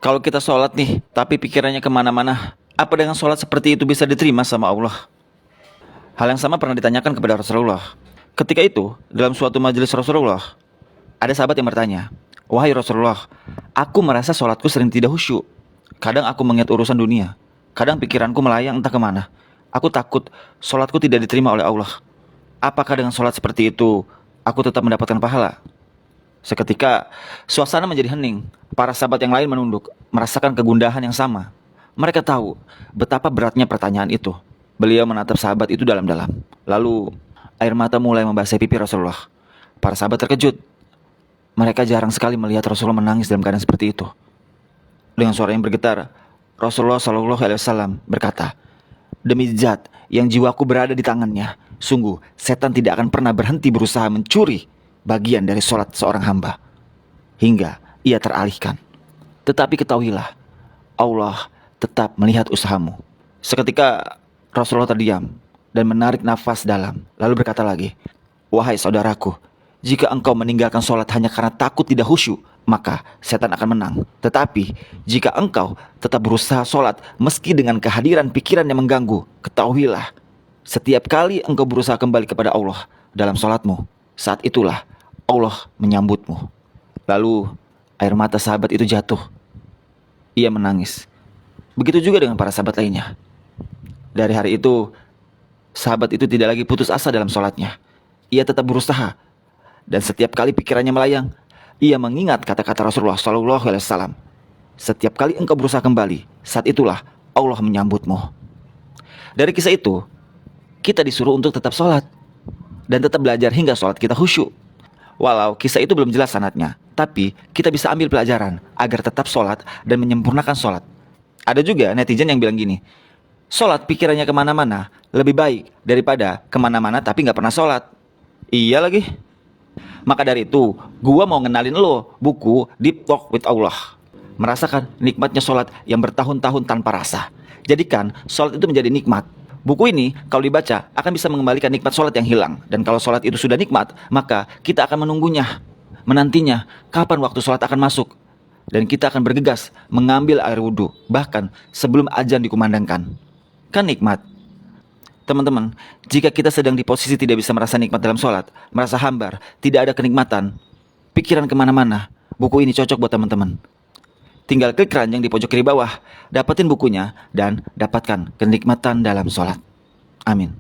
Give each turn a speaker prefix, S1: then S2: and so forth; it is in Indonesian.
S1: Kalau kita sholat nih, tapi pikirannya kemana-mana, apa dengan sholat seperti itu bisa diterima sama Allah? Hal yang sama pernah ditanyakan kepada Rasulullah. Ketika itu, dalam suatu majelis Rasulullah, ada sahabat yang bertanya, "Wahai Rasulullah, aku merasa sholatku sering tidak khusyuk. Kadang aku mengingat urusan dunia. Kadang pikiranku melayang entah kemana. Aku takut sholatku tidak diterima oleh Allah. Apakah dengan sholat seperti itu, aku tetap mendapatkan pahala?" Seketika, suasana menjadi hening. Para sahabat yang lain menunduk, merasakan kegundahan yang sama. Mereka tahu betapa beratnya pertanyaan itu. Beliau menatap sahabat itu dalam-dalam. Lalu, air mata mulai membasahi pipi Rasulullah. Para sahabat terkejut. Mereka jarang sekali melihat Rasulullah menangis dalam keadaan seperti itu. Dengan suara yang bergetar, Rasulullah SAW berkata, "Demi zat yang jiwaku berada di tangannya, sungguh setan tidak akan pernah berhenti berusaha mencuri bagian dari sholat seorang hamba hingga ia teralihkan. Tetapi ketahuilah, Allah tetap melihat usahamu." Seketika Rasulullah terdiam dan menarik nafas dalam, lalu berkata lagi, "Wahai saudaraku, jika engkau meninggalkan sholat hanya karena takut tidak khusyuk, maka setan akan menang. Tetapi jika engkau tetap berusaha sholat meski dengan kehadiran pikiran yang mengganggu, ketahuilah, setiap kali engkau berusaha kembali kepada Allah dalam sholatmu, saat itulah Allah menyambutmu." Lalu air mata sahabat itu jatuh. Ia menangis. Begitu juga dengan para sahabat lainnya. Dari hari itu, sahabat itu tidak lagi putus asa dalam sholatnya. Ia tetap berusaha. Dan setiap kali pikirannya melayang, ia mengingat kata-kata Rasulullah SAW. Setiap kali engkau berusaha kembali, saat itulah Allah menyambutmu. Dari kisah itu, kita disuruh untuk tetap sholat. Dan tetap belajar hingga sholat kita khusyuk. Walau kisah itu belum jelas sanadnya, tapi kita bisa ambil pelajaran agar tetap sholat dan menyempurnakan sholat. Ada juga netizen yang bilang gini, sholat pikirannya kemana-mana lebih baik daripada kemana-mana tapi gak pernah sholat. Iya lagi. Maka dari itu, gua mau ngenalin lo buku Deep Talk with Allah. Merasakan nikmatnya sholat yang bertahun-tahun tanpa rasa. Jadikan sholat itu menjadi nikmat. Buku ini kalau dibaca akan bisa mengembalikan nikmat sholat yang hilang. Dan kalau sholat itu sudah nikmat, maka kita akan menunggunya, menantinya kapan waktu sholat akan masuk. Dan kita akan bergegas mengambil air wudhu, bahkan sebelum azan dikumandangkan. Kan nikmat. Teman-teman, jika kita sedang di posisi tidak bisa merasa nikmat dalam sholat, merasa hambar, tidak ada kenikmatan, pikiran kemana-mana, buku ini cocok buat teman-teman. Tinggal klik keranjang di pojok kiri bawah, dapatin bukunya, dan dapatkan kenikmatan dalam sholat. Amin.